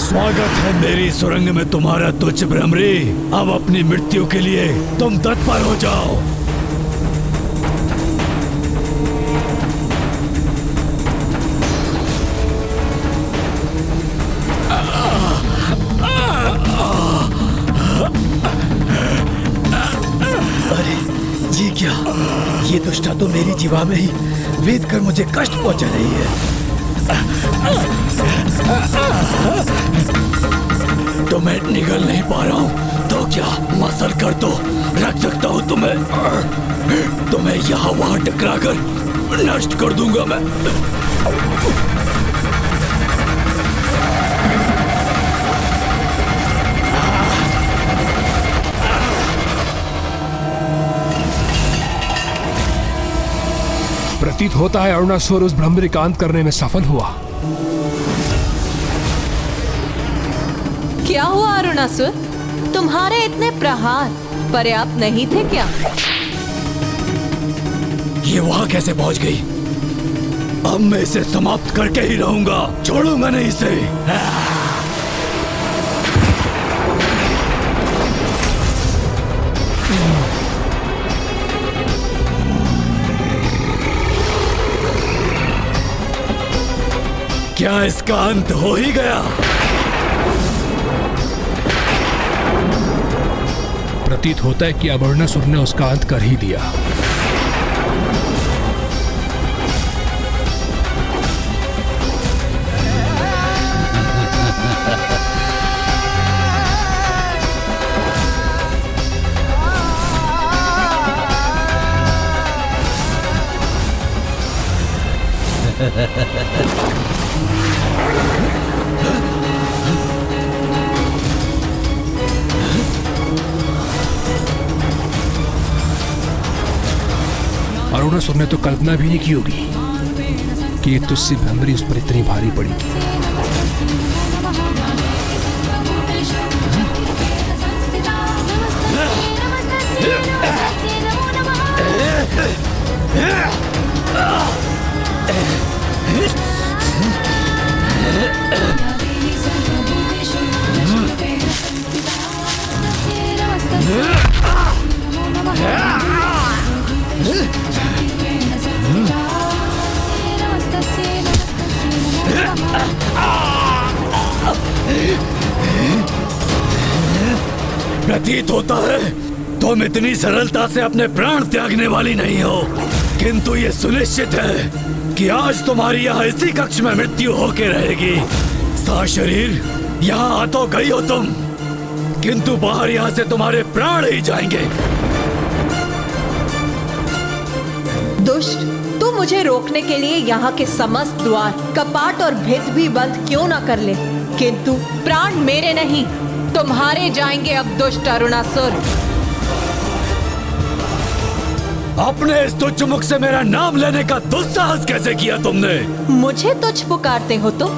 स्वागत है मेरी सुरंग में तुम्हारा तुच्छ भ्रमरी। अब अपनी मृत्यु के लिए तुम तत्पर हो जाओ। अरे ये क्या, ये दुष्टा तो मेरी जीवा में ही वेद कर मुझे कष्ट पहुंचा रही है। तो मैं निगल नहीं पा रहा हूँ तो क्या मसल कर तो रख सकता हूँ तुम्हें यहाँ वहाँ टकरा कर नष्ट कर दूंगा मैं। प्रतीत होता है अरुणासुर उस भ्रमरी का अंत करने में सफल हुआ। क्या हुआ अरुणासुर? तुम्हारे इतने प्रहार पर्याप्त नहीं थे क्या? ये वहां कैसे पहुंच गई? अब मैं इसे समाप्त करके ही रहूंगा, छोड़ूंगा नहीं इसे। क्या इसका अंत हो ही गया? प्रतीत होता है कि अब अरुणासुर ने उसका अंत कर ही दिया। अरुणासुर ने तो कल्पना भी नहीं की होगी कि ये तुझसे भ्रमरी उस पर इतनी भारी पड़ेगी। प्रतीत होता है तुम इतनी सरलता से अपने प्राण त्यागने वाली नहीं हो, किंतु ये सुनिश्चित है कि आज तुम्हारी यहाँ इसी कक्ष में मृत्यु होके रहेगी। सा शरीर यहाँ आ तो गई हो तुम, किंतु बाहर यहाँ से तुम्हारे प्राण ही जाएंगे। दुष्ट, तू मुझे रोकने के लिए यहाँ के समस्त द्वार, कपाट और भित्त भी बंद क्यों ना कर ले, किंतु प्राण मेरे नहीं तुम्हारे जाएंगे। अब दुष्ट अरुणासुर, अपने इस तुच्छ मुख से मेरा नाम लेने का दुस्साहस कैसे किया तुमने? मुझे तुच्छ पुकारते हो तुम,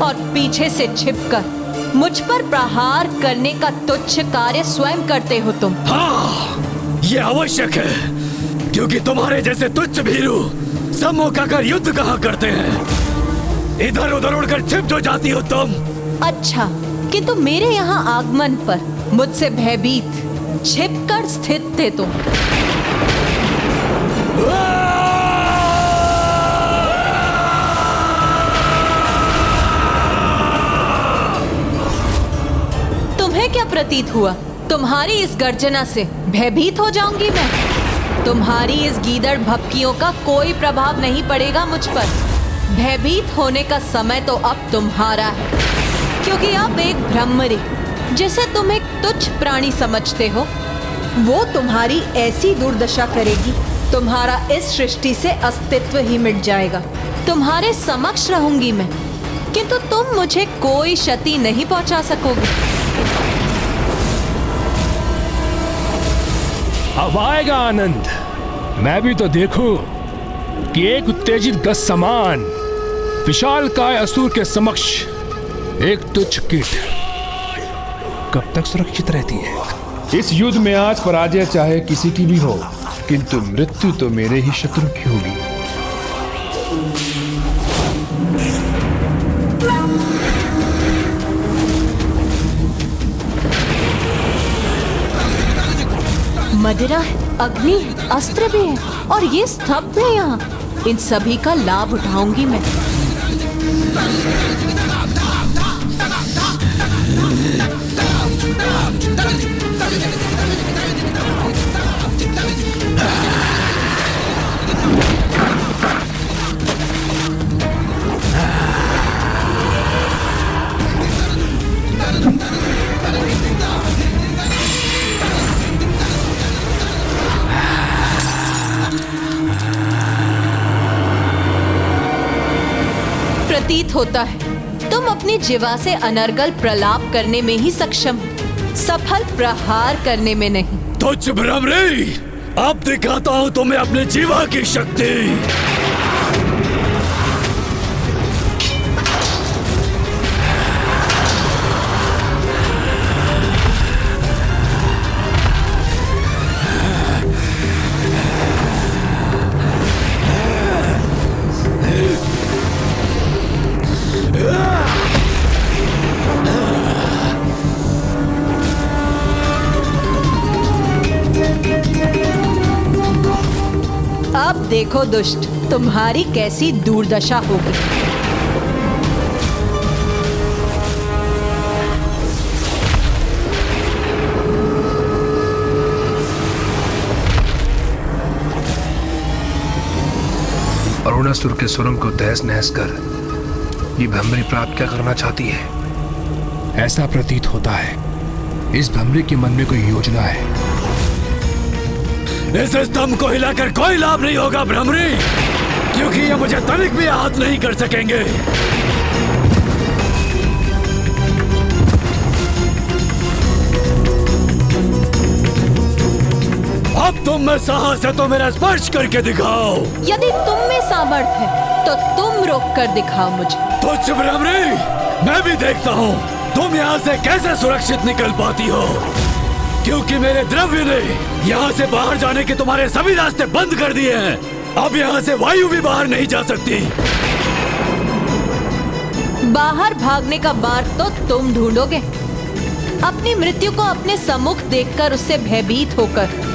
और पीछे से छिपकर मुझ पर प्रहार करने का तुच्छ कार्य स्वयं करते हो तुम। हाँ, ये आवश्यक है, क्योंकि तुम्हारे जैसे तुच्छ भीरू सम्मुख आकर युद्ध कहा करते हैं। इधर उधर उड़कर छिप जो जाती हो तुम। अच्छा, किंतु मेरे यहाँ आगमन पर मुझसे भयभीत छिपकर स्थित थे तुम। तुम्हें क्या प्रतीत हुआ? तुम्हारी इस गर्जना से भयभीत हो जाऊंगी मैं? तुम्हारी इस गीदड़ भपकियों का कोई प्रभाव नहीं पड़ेगा मुझ पर। भयभीत होने का समय तो अब तुम्हारा है, क्योंकि अब एक भ्रमरी, जिसे तुम एक तुच्छ प्राणी समझते हो, वो तुम्हारी ऐसी दुर्दशा करेगी, तुम्हारा इस सृष्टि से अस्तित्व ही मिट जाएगा। तुम्हारे समक्ष रहूंगी मैं, किंतु तुम मुझे कोई क्षति नहीं पहुंचा सकोगे। अब आएगा आनंद। मैं भी तो देखूं कि एक उत्तेजित गज समान विशालकाय असुर के समक्ष एक तुच्छ कीट कब तक सुरक्षित रहती है। इस युद्ध में आज पराजय चाहे किसी की भी हो, किंतु मृत्यु तो मेरे ही शत्रु की होगी। मदिरा है, अग्नि है, अस्त्र भी है और ये स्तंभ है यहाँ। इन सभी का लाभ उठाऊंगी मैं। प्रतीत होता है तुम अपनी जिवा से अनर्गल प्रलाप करने में ही सक्षम हो, सफल प्रहार करने में नहीं। तुझ भ्रमरी, अब दिखाता हूं तुम्हें अपने जीवा की शक्ति। अब देखो दुष्ट, तुम्हारी कैसी दुर्दशा होगी। अरुणासुर के सुरंग को तहस नहस कर ये भ्रमरी प्राप्त क्या करना चाहती है? ऐसा प्रतीत होता है इस भ्रमरी के मन में कोई योजना है। इस स्तंभ को हिलाकर कोई लाभ नहीं होगा भ्रमरी, क्योंकि ये मुझे तनिक भी आहत नहीं कर सकेंगे। अब तुम में साहस है तो मेरा स्पर्श करके दिखाओ। यदि तुम में सामर्थ्य है तो तुम रोक कर दिखाओ मुझे। तुझ भ्रमरी, मैं भी देखता हूँ तुम यहाँ से कैसे सुरक्षित निकल पाती हो, क्योंकि मेरे द्रव्य ने यहाँ से बाहर जाने के तुम्हारे सभी रास्ते बंद कर दिए हैं। अब यहाँ से वायु भी बाहर नहीं जा सकती। बाहर भागने का मार्ग तो तुम ढूंढोगे, अपनी मृत्यु को अपने सम्मुख देखकर उससे भयभीत होकर।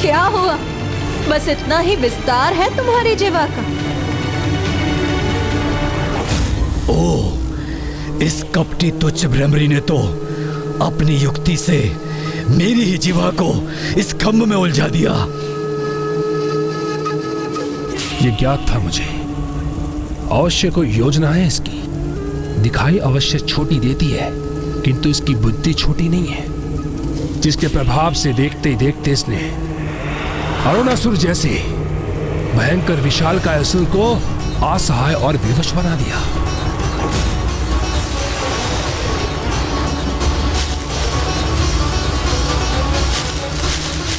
क्या हुआ? बस इतना ही विस्तार है तुम्हारी जीवा का? ओह, इस कपटी तुच्छ भ्रमरी ने तो अपनी युक्ति से मेरी ही जीवा को इस खम्भ में उलझा दिया। ये ज्ञात था मुझे, अवश्य कोई योजना है इसकी। दिखाई अवश्य छोटी देती है, किंतु इसकी बुद्धि छोटी नहीं है, जिसके प्रभाव से देखते ही देखते इसने अरुणासुर जैसे भयंकर विशालकाय असुर को असहाय और विवश बना दिया।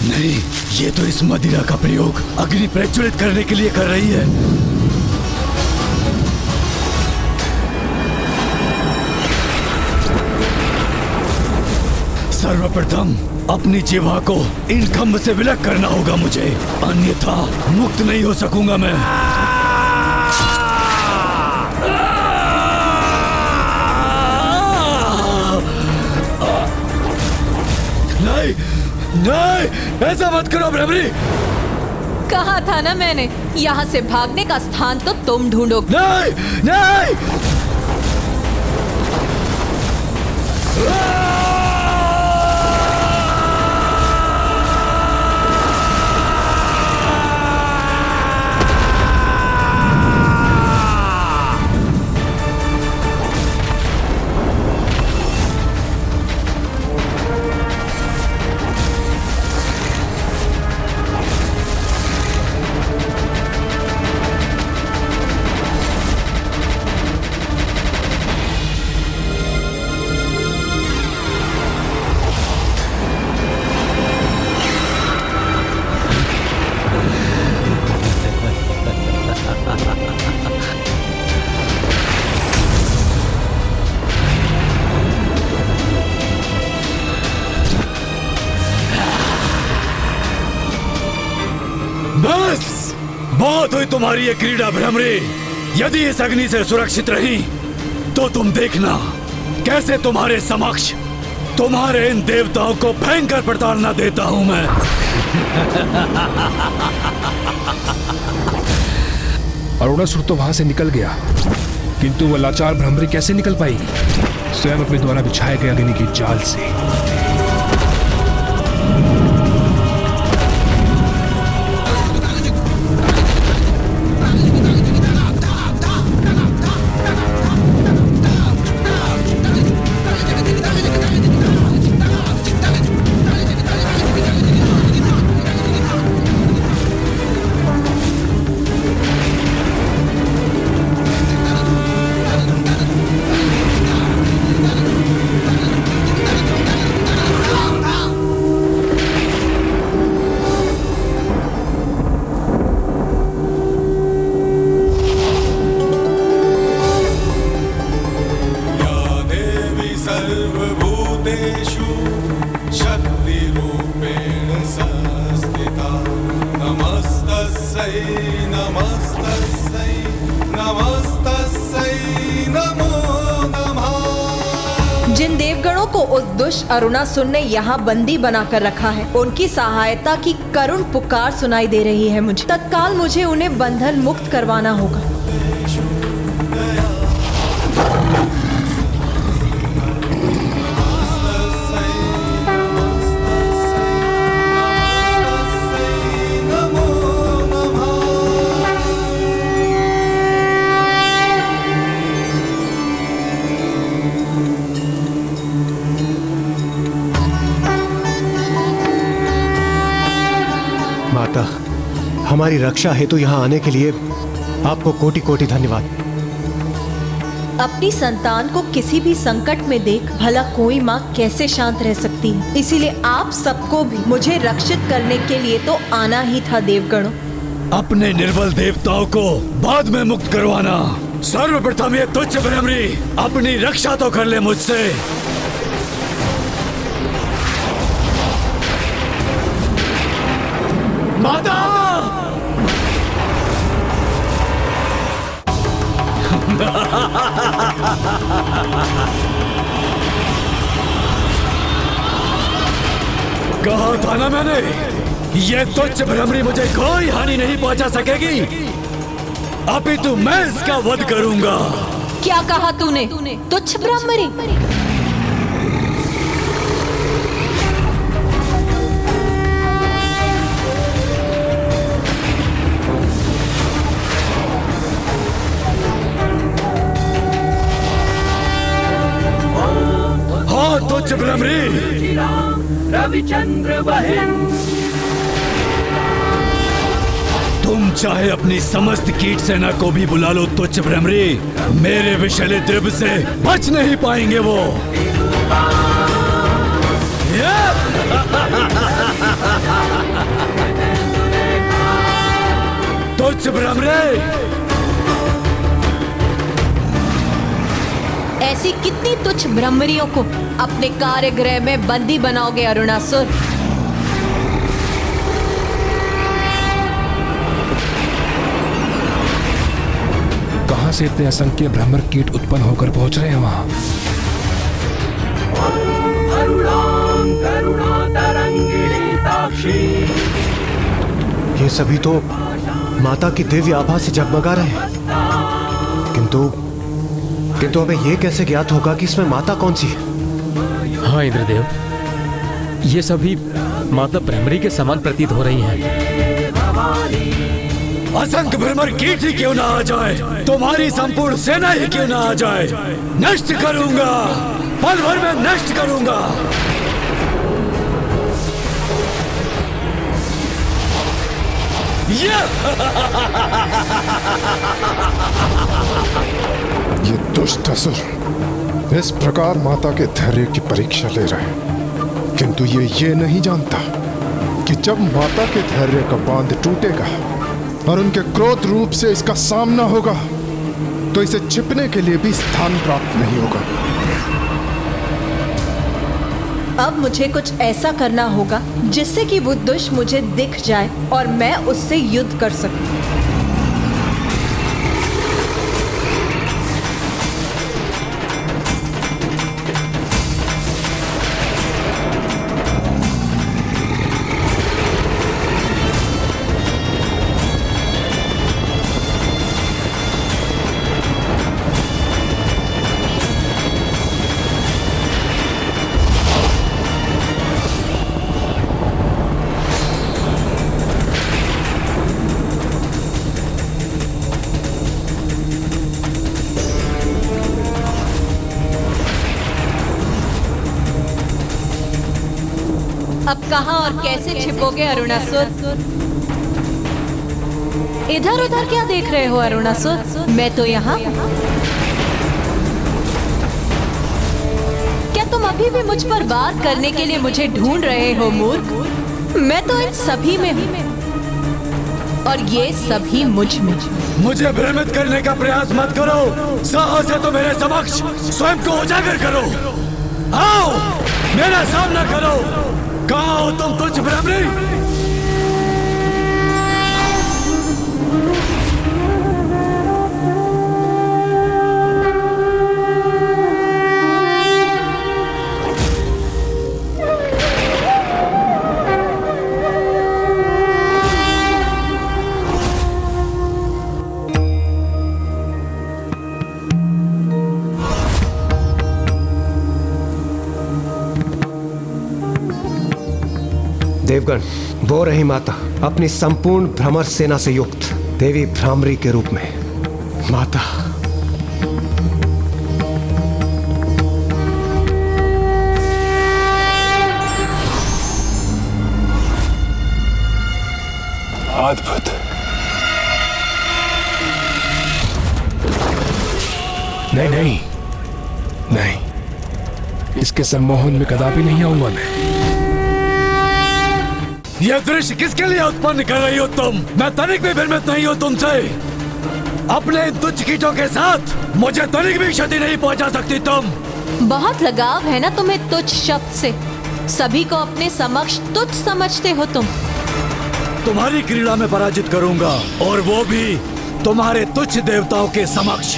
नहीं, ये तो इस मदिरा का प्रयोग अग्नि प्रज्वलित करने के लिए कर रही है। सर्वप्रथम अपनी जीवा को इन खंभ से विलग करना होगा मुझे, अन्यथा मुक्त नहीं हो सकूंगा मैं। नहीं, नहीं, ऐसा मत करो भ्रमरी। कहा था ना मैंने, यहाँ से भागने का स्थान तो तुम ढूंढोगे। नहीं, नहीं। तुम्हारी ये क्रीड़ा भ्रमरी यदि इस अग्नि से सुरक्षित रही तो तुम देखना कैसे तुम्हारे समक्ष तुम्हारे इन देवताओं को भयंकर प्रताड़ना देता हूं मैं। अरुणासुर तो वहां से निकल गया, किंतु वह लाचार भ्रमरी कैसे निकल पाएगी स्वयं अपने द्वारा बिछाए गए अग्नि की जाल से। जिन देवगणों को उस दुष्ट अरुणासुर ने यहाँ बंदी बनाकर रखा है, उनकी सहायता की करुण पुकार सुनाई दे रही है मुझे। तत्काल मुझे उन्हें बंधन मुक्त करवाना होगा। माता, हमारी रक्षा हेतु यहाँ आने के लिए आपको कोटि कोटि धन्यवाद। अपनी संतान को किसी भी संकट में देख भला कोई माँ कैसे शांत रह सकती है। इसीलिए आप सबको भी मुझे रक्षित करने के लिए तो आना ही था देवगणों। अपने निर्बल देवताओं को बाद में मुक्त करवाना। सर्वप्रथम ये तुच्छ भ्रमरी अपनी रक्षा तो कर ले मुझसे। माता! कहा था ना मैंने, ये तुच्छ भ्रमरी मुझे कोई हानि नहीं पहुंचा सकेगी। अपितु मैं इसका वध करूंगा। क्या कहा तूने? तुच्छ भ्रमरी? तुच्छ भ्रमरी, रविचंद्र बहन, तुम चाहे अपनी समस्त कीट सेना को भी बुला लो तुच्छ भ्रमरी, मेरे विषैले द्रव्य से बच नहीं पाएंगे वो। तुच्छ भ्रमरी, ऐसी कितनी तुच्छ भ्रमरियों को अपने कार्यगृह में बंदी बनाओगे अरुणासुर? कहां से इतने असंख्य भ्रमर कीट उत्पन्न होकर पहुंच रहे हैं वहां? ये सभी तो माता की दिव्य आभा से जगमगा रहे हैं, किंतु हमें ये कैसे ज्ञात होगा कि इसमें माता कौन सी है? हाँ इंद्रदेव, ये सभी माता भ्रमरी के समान प्रतीत हो रही हैं। असंख्य भ्रमर कीट ही क्यों ना आ जाए, तुम्हारी संपूर्ण सेना ही क्यों ना आ जाए, नष्ट करूंगा, पल भर में नष्ट करूंगा। ये दुष्ट असुर इस प्रकार माता के धैर्य की परीक्षा ले रहा है, किंतु ये नहीं जानता कि जब माता के धैर्य का बांध टूटेगा और उनके क्रोध रूप से इसका सामना होगा तो इसे छिपने के लिए भी स्थान प्राप्त नहीं होगा। अब मुझे कुछ ऐसा करना होगा जिससे कि वो दुष्ट मुझे दिख जाए और मैं उससे युद्ध कर सकूं। अब कहाँ और कैसे छिपोगे अरुणासुर? इधर उधर क्या देख रहे हो अरुणासुर? मैं तो यहाँ। क्या तुम अभी भी मुझ पर वार करने के लिए मुझे ढूंढ रहे हो मूर्ख? मैं तो इन सभी में हूँ और ये सभी मुझ में। मुझे भ्रमित करने का प्रयास मत करो। साहस है तो मेरे समक्ष स्वयं को उजागर करो। आओ मेरा सामना करो। कहाँ हो तुम तुच्छ भ्रमरी? देवगण, वो रही माता अपनी संपूर्ण भ्रमर सेना से युक्त देवी भ्रामरी के रूप में। माता, अद्भुत। नहीं नहीं नहीं, इसके सम्मोहन में कदापि नहीं आऊंगा मैं। यह दृश्य किसके लिए उत्पन्न कर रही हो तुम? मैं तनिक भी भ्रमित नहीं हूँ तुमसे। अपने इन तुच्छ कीटों के साथ मुझे तनिक भी क्षति नहीं पहुँचा सकती तुम। बहुत लगाव है ना तुम्हें तुच्छ शब्द से। सभी को अपने समक्ष तुच्छ समझते हो तुम। तुम्हारी क्रीड़ा में पराजित करूंगा, और वो भी तुम्हारे तुच्छ देवताओं के समक्ष।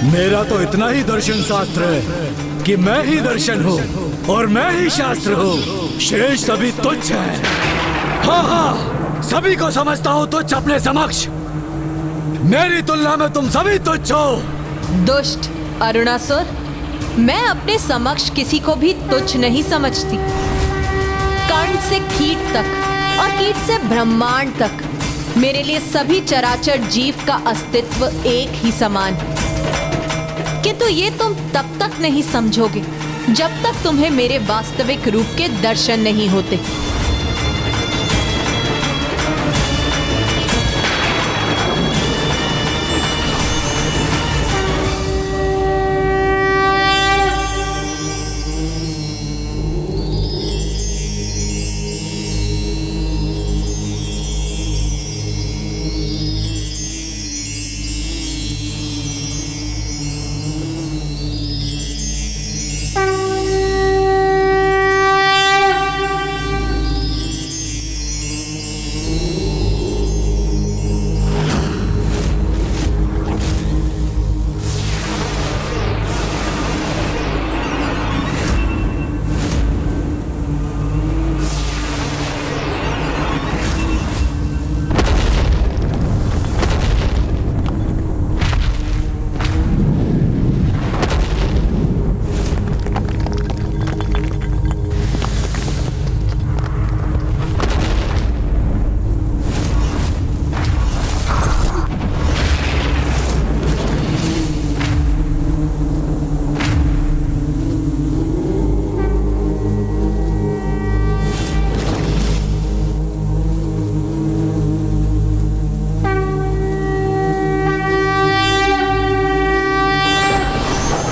मेरा तो इतना ही दर्शन शास्त्र है कि मैं ही दर्शन हूँ और मैं ही शास्त्र हूँ। शेष सभी तुच्छ है। हाँ हाँ, सभी को समझता हूँ तुच्छ अपने समक्ष। मेरी तुलना में तुम सभी तुच्छ हो। दुष्ट अरुणासुर, मैं अपने समक्ष किसी को भी तुच्छ नहीं समझती। कर्ण से कीट तक और कीट से ब्रह्मांड तक, मेरे लिए सभी चराचर जीव का अस्तित्व एक ही समान है। किंतु ये तुम तब तक नहीं समझोगे जब तक तुम्हें मेरे वास्तविक रूप के दर्शन नहीं होते।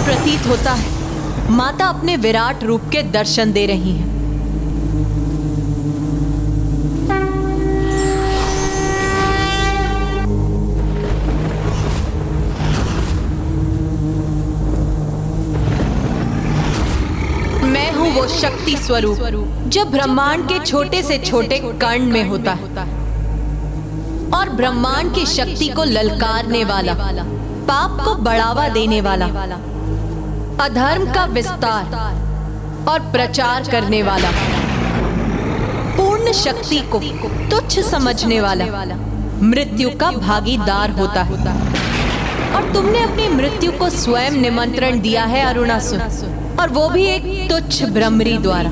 प्रतीत होता है माता अपने विराट रूप के दर्शन दे रही हैं। मैं हूं वो शक्ति स्वरूप जो ब्रह्मांड के छोटे से छोटे कण में होता है और ब्रह्मांड की शक्ति को ललकारने वाला, पाप को बढ़ावा देने वाला, अधर्म का विस्तार और प्रचार करने वाला, पूर्ण शक्ति को तुच्छ समझने वाला, मृत्यु का भागीदार होता है। और तुमने अपनी मृत्यु को स्वयं निमंत्रण दिया है अरुणासुर, और वो भी एक तुच्छ भ्रमरी द्वारा।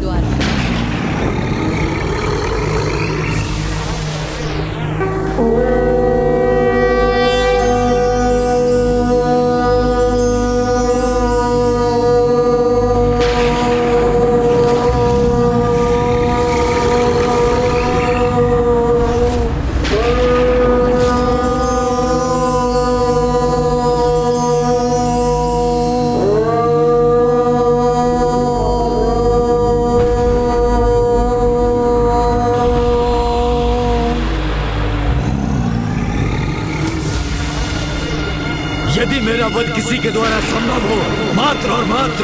के द्वारा संभव हो मात्र और मात्र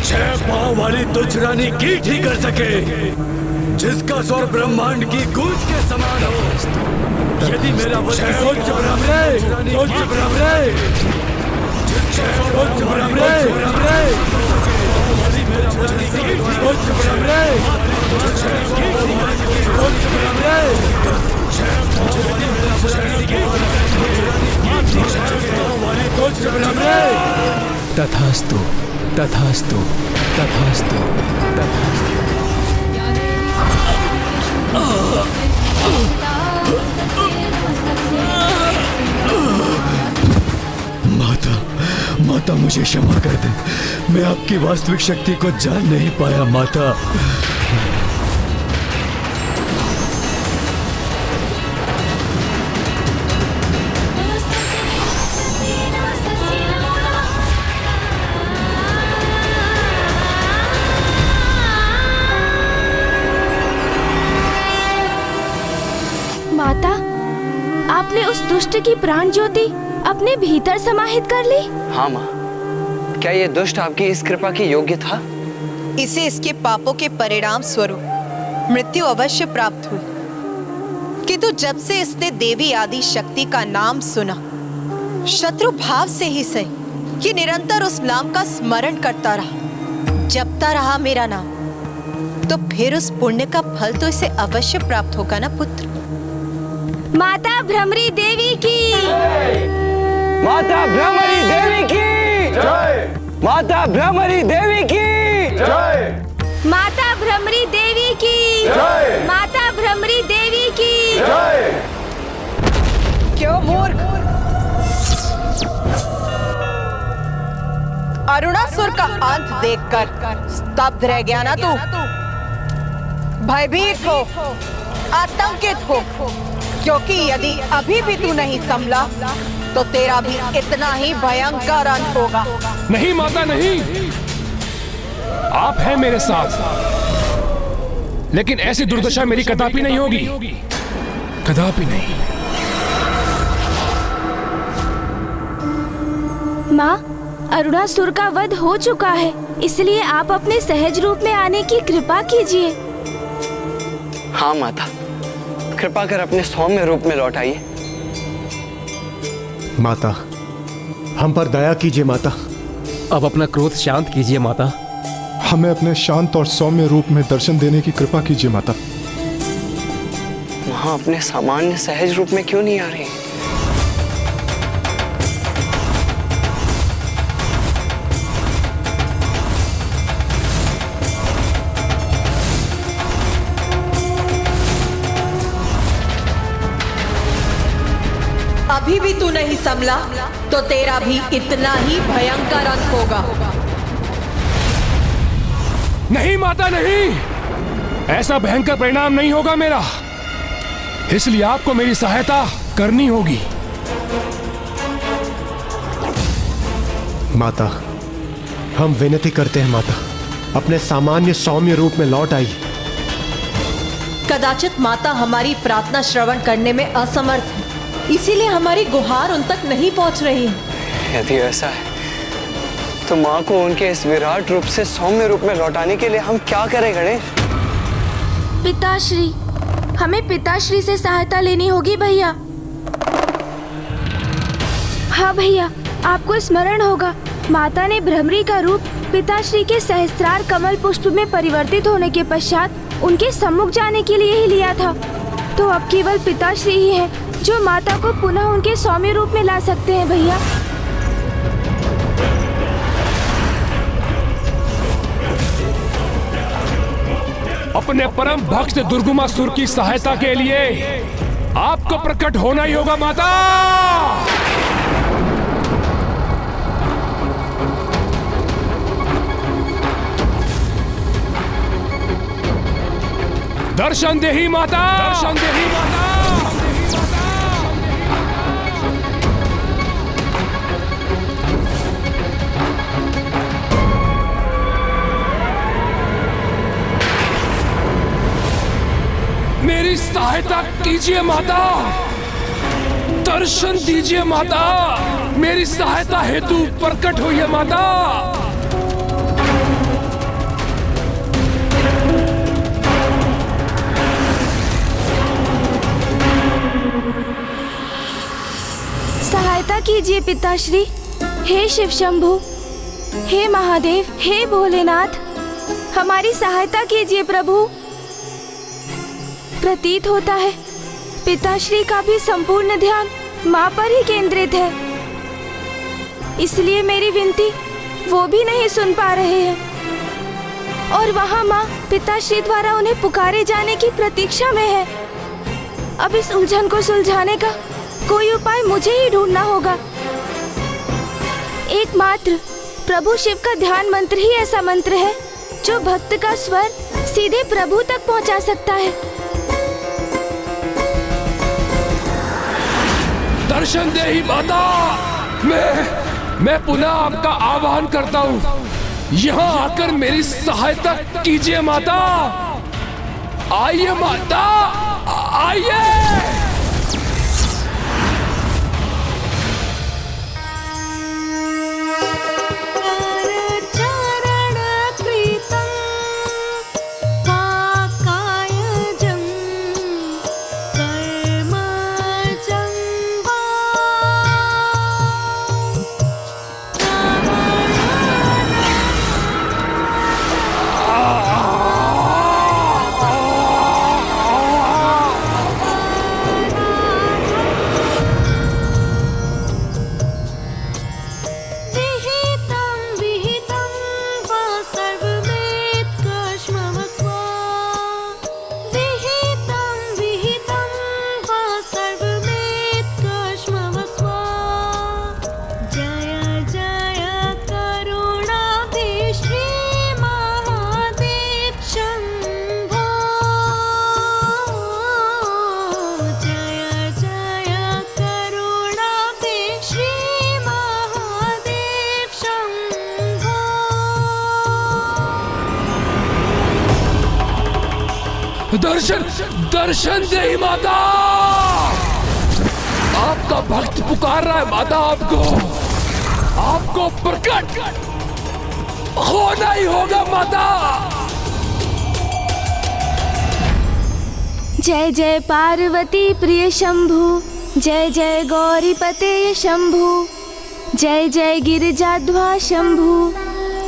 6 पांव वाली तुझ रानी कीट ही कर सके, जिसका स्वर ब्रह्मांड की गूंज के समान हो। यदि मेरा वचन उच्च ब्रह्मणे, उच्च ब्रह्मणे, उच्च ब्रह्मणे, उच्च ब्रह्मणे, उच्च ब्रह्मणे, उच्च ब्रह्मणे। तथास्तु तथास्तु तथास्तु तथास्तु। माता, माता मुझे क्षमा कर दे, मैं आपकी वास्तविक शक्ति को जान नहीं पाया माता। माता, आपने उस दुष्ट की प्राण ज्योति अपने भीतर समाहित कर ली? हाँ माँ, क्या ये दुष्ट आपकी इस कृपा की योग्य था? इसे इसके पापों के परिणाम स्वरूप मृत्यु अवश्य प्राप्त हुई, किंतु जब से इसने देवी आदि शक्ति का नाम सुना, शत्रु भाव से ही सही कि निरंतर उस नाम का स्मरण करता रहा, जपता रहा मेरा नाम, तो फिर उस पुण्य का फल तो इसे अवश्य प्राप्त होगा ना पुत्र। माता भ्रमरी देवी की, माता भ्रमरी देवी की जय, माता भ्रमरी देवी की जय, माता भ्रमरी देवी की जय, माता भ्रमरी देवी की जय। क्यों मूर्ख, अरुणासुर का अंत देखकर स्तब्ध रह गया ना तू? भयभीत हो, आतंकित हो, क्योंकि यदि अभी भी तू नहीं संभला तो तेरा भी इतना ही भयंकर अंत होगा। नहीं माता नहीं, आप हैं मेरे साथ, लेकिन ऐसी दुर्दशा मेरी कदापि नहीं होगी, कदापि नहीं। माँ, अरुणासुर का वध हो चुका है, इसलिए आप अपने सहज रूप में आने की कृपा कीजिए। हाँ माता, कृपा कर अपने सौम्य रूप में लौट आइए। माता, हम पर दया कीजिए माता। अब अपना क्रोध शांत कीजिए माता। हमें अपने शांत और सौम्य रूप में दर्शन देने की कृपा कीजिए माता। वहां अपने सामान्य सहज रूप में क्यों नहीं आ रही? अभी भी तू नहीं संभला तो तेरा भी इतना ही भयंकर अंत होगा। नहीं माता नहीं, ऐसा भयंकर परिणाम नहीं होगा मेरा, इसलिए आपको मेरी सहायता करनी होगी। माता, हम विनती करते हैं माता, अपने सामान्य सौम्य रूप में लौट आइए। कदाचित माता हमारी प्रार्थना श्रवण करने में असमर्थ है, इसीलिए हमारी गुहार उन तक नहीं पहुंच रही है। यदि ऐसा है तो माँ को उनके इस विराट रूप से सौम्य रूप में लौटाने के लिए हम क्या करें गणेश? पिताश्री, हमें पिताश्री से सहायता लेनी होगी भैया। हाँ भैया, आपको स्मरण होगा, माता ने भ्रमरी का रूप पिताश्री के सहस्त्रार कमल पुष्प में परिवर्तित होने के पश्चात उनके सम्मुख जाने के लिए ही लिया था। तो अब केवल पिताश्री ही है जो माता को पुनः उनके सौम्य रूप में ला सकते हैं भैया। अपने परम भक्त दुर्गुमासुर की सहायता के लिए आपको प्रकट होना ही होगा माता। दर्शन दे ही माता, दर्शन दे ही माता। मेरी सहायता कीजिए माता, दर्शन दीजिए माता। मेरी सहायता हेतु प्रकट होइए माता। सहायता कीजिए पिताश्री। हे शिव शंभु, हे महादेव, हे भोलेनाथ, हमारी सहायता कीजिए प्रभु। प्रतीत होता है पिताश्री का भी संपूर्ण ध्यान माँ पर ही केंद्रित है, इसलिए मेरी विनती वो भी नहीं सुन पा रहे हैं और वहाँ माँ पिताश्री द्वारा उन्हें पुकारे जाने की प्रतीक्षा में है। अब इस उलझन को सुलझाने का कोई उपाय मुझे ही ढूंढना होगा। एकमात्र प्रभु शिव का ध्यान मंत्र ही ऐसा मंत्र है जो भक्त का स्वर सीधे प्रभु तक पहुंचा सकता है। दर्शन दे ही माता। मैं पुनः आपका आह्वान करता हूँ, यहाँ आकर मेरी सहायता कीजिए माता। आइए माता, आइए। दर्शन दे ही माता। आपका भक्त पुकार रहा है माता, आपको प्रकट होना ही होगा माता। जय जय पार्वती प्रिय शंभु, जय जय गौरीपते शंभु, जय जय गिरिजाध्वा शंभु,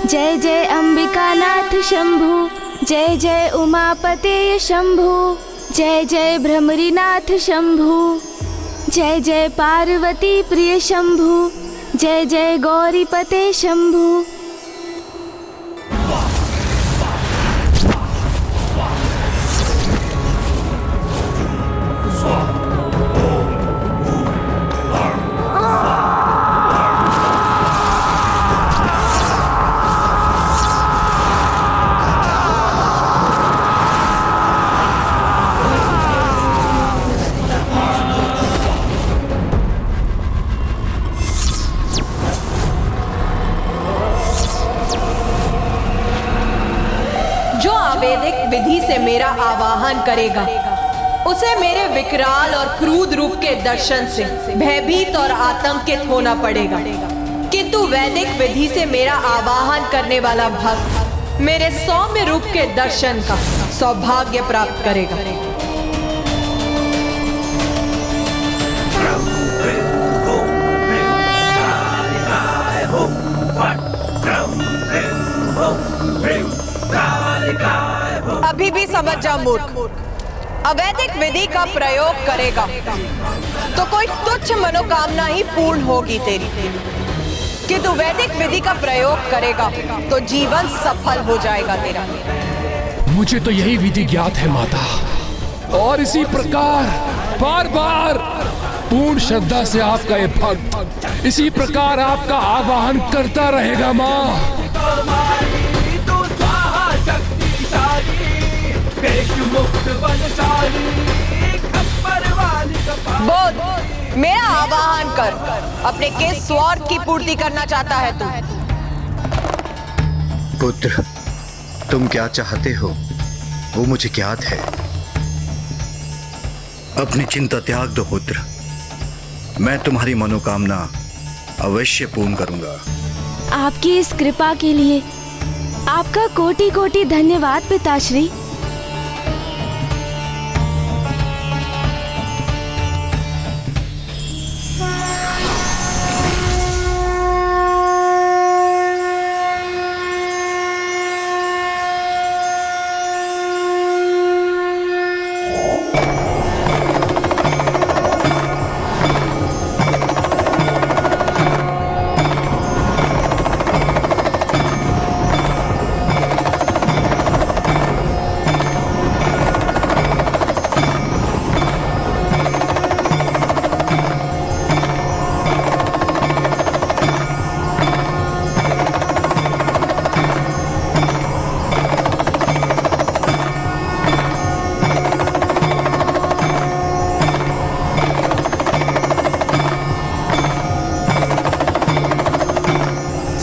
जय जय अंबिकानाथ शंभु, जय जय उमापते शंभु, जय जय भ्रमरीनाथ शंभु, जय जय पार्वती प्रिय शंभु, जय जय गौरीपते शंभु। वैदिक विधि से मेरा आवाहन करेगा, उसे मेरे विकराल और क्रूर रूप के दर्शन से भयभीत और आतंकित होना पड़ेगा। किंतु वैदिक विधि से मेरा आवाहन करने वाला भक्त मेरे सौम्य रूप के दर्शन का सौभाग्य प्राप्त करेगा। अभी भी समझ जा मूर्ख, अवैधिक विधि का प्रयोग करेगा तो कोई तुच्छ मनोकामना ही पूर्ण होगी तेरी, किंतु वैदिक विधि का प्रयोग करेगा तो जीवन सफल हो जाएगा तेरा। मुझे तो यही विधि ज्ञात है माता, और इसी प्रकार बार बार पूर्ण श्रद्धा से आपका ये भक्त इसी प्रकार आपका आवाहन करता रहेगा माँ। बोल, मेरा आवाहन कर, अपने किस स्वार्थ की पूर्ति करना चाहता है तू? पुत्र, तुम क्या चाहते हो वो मुझे ज्ञात है। अपनी चिंता त्याग दो पुत्र, मैं तुम्हारी मनोकामना अवश्य पूर्ण करूंगा। आपकी इस कृपा के लिए आपका कोटि कोटि धन्यवाद पिताश्री।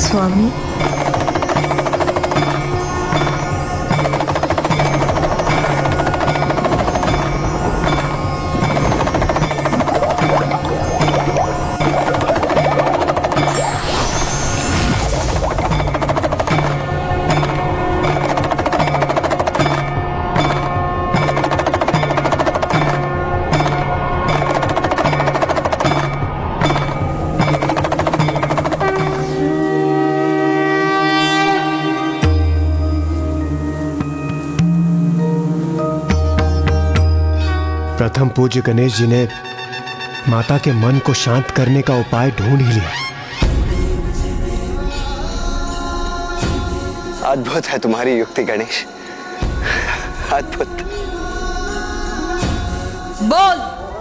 स्वामी, प्रथम पूज्य गणेश जी ने माता के मन को शांत करने का उपाय ढूंढ ही लिया। अद्भुत है तुम्हारी युक्ति गणेश, अद्भुत। बोल,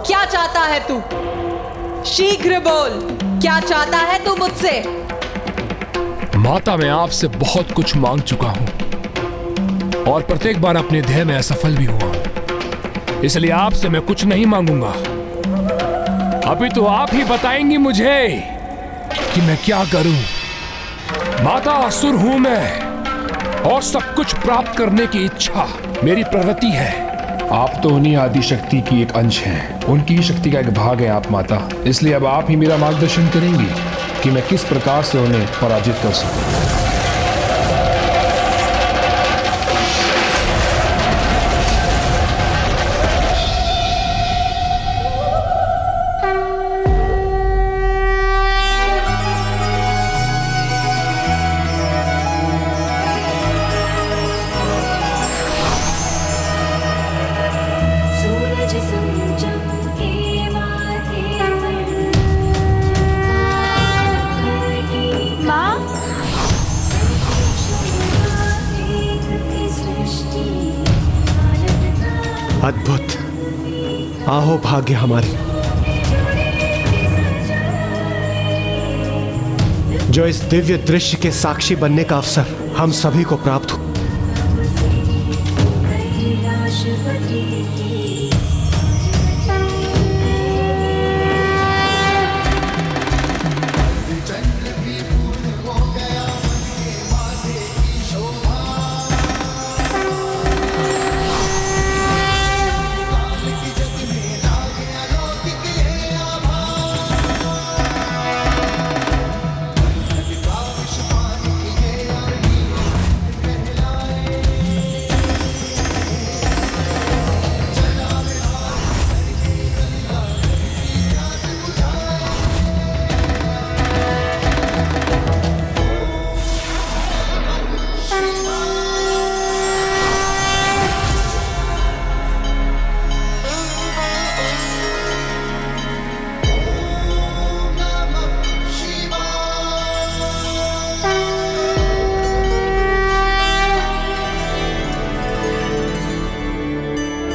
क्या चाहता है तू? शीघ्र बोल, क्या चाहता है तू मुझसे? माता, मैं आपसे बहुत कुछ मांग चुका हूं और प्रत्येक बार अपने ध्येय में असफल भी हुआ हूं। इसलिए आपसे मैं कुछ नहीं मांगूंगा। अभी तो आप ही बताएंगी मुझे कि मैं क्या करूं। माता, असुर हूं मैं और सब कुछ प्राप्त करने की इच्छा मेरी प्रवृत्ति है। आप तो उन्हीं आदि शक्ति की एक अंश हैं, उनकी ही शक्ति का एक भाग है आप माता। इसलिए अब आप ही मेरा मार्गदर्शन करेंगी कि मैं किस प्रकार से उन्हें पराजित कर सकूं। अद्भुत, आहो भाग्य हमारी जो इस दिव्य दृश्य के साक्षी बनने का अवसर हम सभी को प्राप्त हो।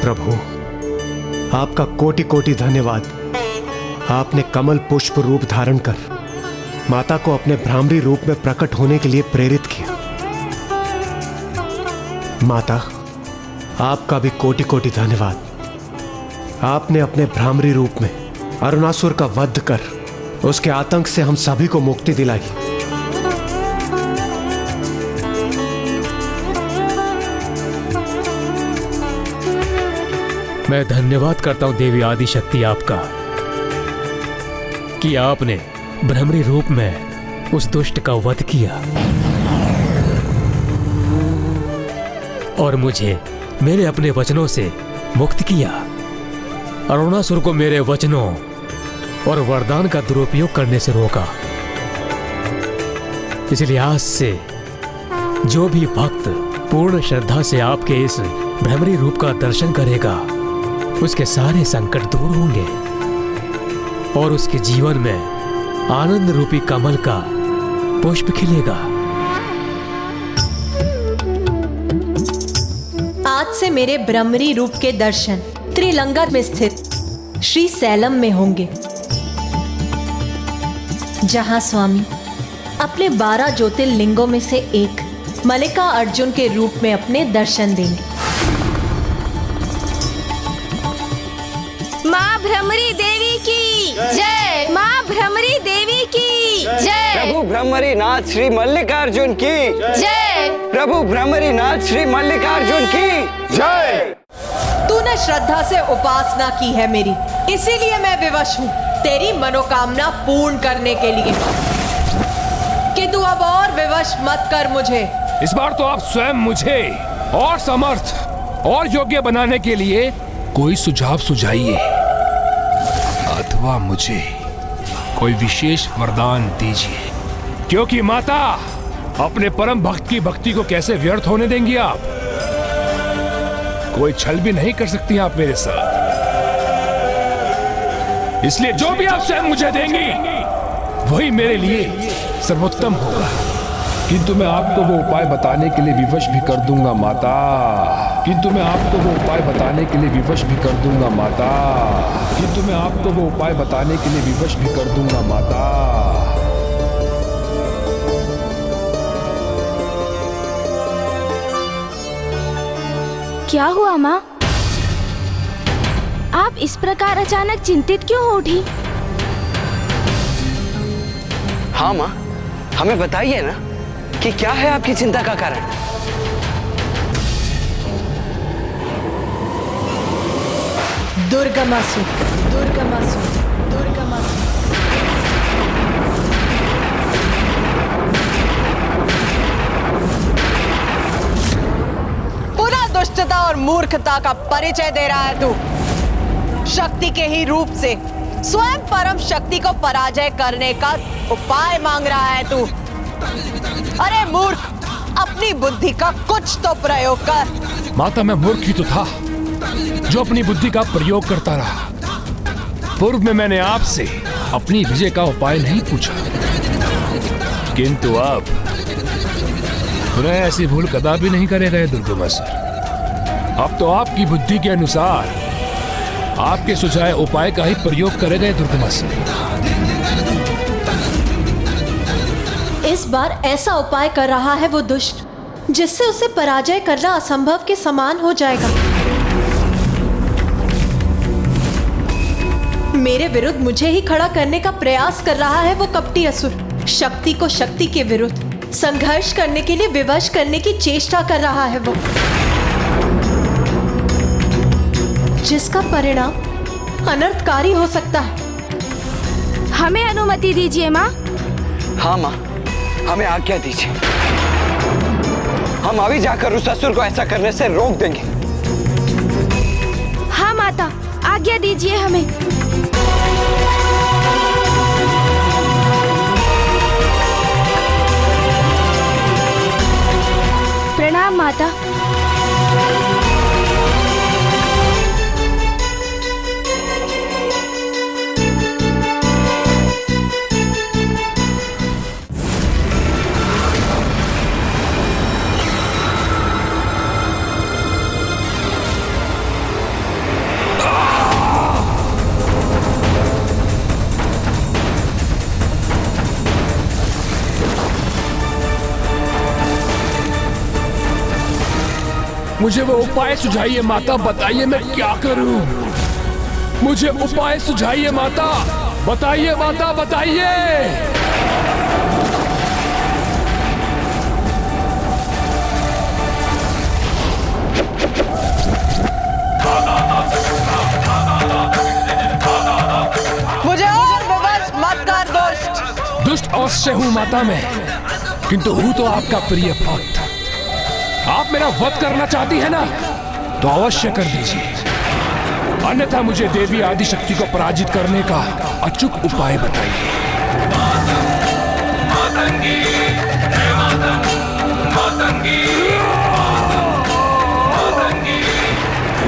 प्रभु, आपका कोटि कोटि धन्यवाद। आपने कमल पुष्प रूप धारण कर माता को अपने भ्रामरी रूप में प्रकट होने के लिए प्रेरित किया। माता, आपका भी कोटि कोटि धन्यवाद। आपने अपने भ्रामरी रूप में अरुणासुर का वध कर उसके आतंक से हम सभी को मुक्ति दिलाई। मैं धन्यवाद करता हूं देवी आदिशक्ति आपका कि आपने भ्रमरी रूप में उस दुष्ट का वध किया और मुझे मेरे अपने वचनों से मुक्त किया। अरुणासुर को मेरे वचनों और वरदान का दुरुपयोग करने से रोका। इसलिए आज से जो भी भक्त पूर्ण श्रद्धा से आपके इस भ्रमरी रूप का दर्शन करेगा, उसके सारे संकट दूर होंगे और उसके जीवन में आनंद रूपी कमल का पुष्प खिलेगा। आज से मेरे भ्रमरी रूप के दर्शन त्रिलंगा में स्थित श्री सैलम में होंगे, जहां स्वामी अपने 12 ज्योतिर्लिंगों में से एक मल्लिका अर्जुन के रूप में अपने दर्शन देंगे। माँ भ्रमरी देवी की जय। माँ भ्रमरी देवी की जय। प्रभु भ्रमरी नाथ श्री मल्लिकार्जुन की जय। प्रभु भ्रमरी नाथ श्री मल्लिकार्जुन की जय। तूने श्रद्धा से उपासना की है मेरी, इसीलिए मैं विवश हूँ तेरी मनोकामना पूर्ण करने के लिए। कि तू अब और विवश मत कर मुझे। इस बार तो आप स्वयं मुझे और समर्थ और योग्य बनाने के लिए कोई सुझाव सुझाइए, अथवा मुझे कोई विशेष वरदान दीजिए। क्योंकि माता, अपने परम भक्त की भक्ति को कैसे व्यर्थ होने देंगी आप? कोई छल भी नहीं कर सकती आप मेरे साथ। इसलिए जो भी आप स्वयं मुझे देंगी वही मेरे लिए सर्वोत्तम होगा। किंतु मैं आपको वो उपाय बताने के लिए विवश भी कर दूंगा माता। किंतु मैं आपको वो उपाय बताने के लिए विवश भी कर दूंगा माता। किंतु मैं आपको वो उपाय बताने के लिए विवश भी कर दूंगा माता। क्या हुआ माँ? आप इस प्रकार अचानक चिंतित क्यों हो उठी? हाँ माँ, हमें बताइए ना कि क्या है आपकी चिंता का कारण? दुर्गमासुर, दुर्गमासुर, दुर्गमासुर। पुनः दुष्टता और मूर्खता का परिचय दे रहा है तू। शक्ति के ही रूप से स्वयं परम शक्ति को पराजय करने का उपाय मांग रहा है तू। अरे मूर्ख, अपनी बुद्धि का कुछ तो प्रयोग कर। माता, मैं मूर्ख ही तो था जो अपनी बुद्धि का प्रयोग करता रहा। पूर्व में मैंने आपसे अपनी विजय का उपाय नहीं पूछा, किंतु अब पुनः ऐसी भूल कदापि नहीं करेगा ये दुर्गमासुर। अब तो आपकी बुद्धि के अनुसार आपके सुझाए उपाय का ही प्रयोग करेगा ये दुर्गमासुर। इस बार ऐसा उपाय कर रहा है वो दुष्ट जिससे उसे पराजय करना असंभव के समान हो जाएगा। मेरे विरुद्ध मुझे ही खड़ा करने का प्रयास कर रहा है वो कपटी असुर। शक्ति को शक्ति के विरुद्ध संघर्ष करने के लिए विवश करने की चेष्टा कर रहा है वो, जिसका परिणाम अनर्थकारी हो सकता है। हमें अनुमति दीजिए माँ। हाँ माँ, हमें आज्ञा दीजिए। हम अभी जाकर उस असुर को ऐसा करने से रोक देंगे। हाँ माता, आज्ञा दीजिए हमें। प्रणाम माता। मुझे वो उपाय सुझाइए माता, बताइए मैं क्या करूं? मुझे उपाय सुझाइए माता, बताइए माता, बताइए। मुझे और विवश मत कर दुष्ट। अवश्य हूं माता मैं, किंतु हूं तो आपका प्रिय भक्त। आप मेरा वध करना चाहती है ना, तो अवश्य कर दीजिए, अन्यथा मुझे देवी आदिशक्ति को पराजित करने का अचूक उपाय बताइए।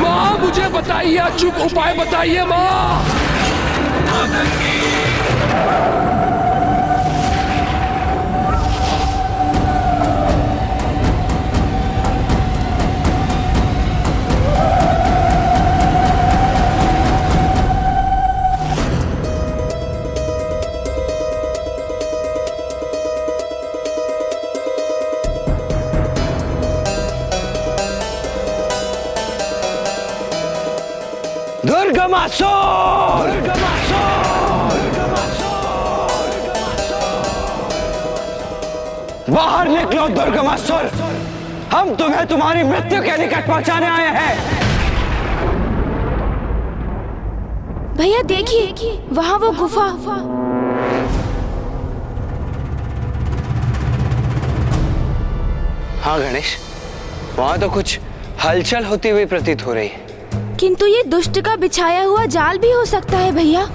माँ मुझे बताइए, अचूक उपाय बताइए माँ। बाहर निकलो दुर्गमासुर, हम तुम्हें तुम्हारी मृत्यु के निकट पहुंचाने आए हैं। भैया देखिए, वहाँ वो गुफा। हाँ गणेश, वहाँ तो कुछ हलचल होती हुई प्रतीत हो रही है। किंतु ये दुष्ट का बिछाया हुआ जाल भी हो सकता है भैया।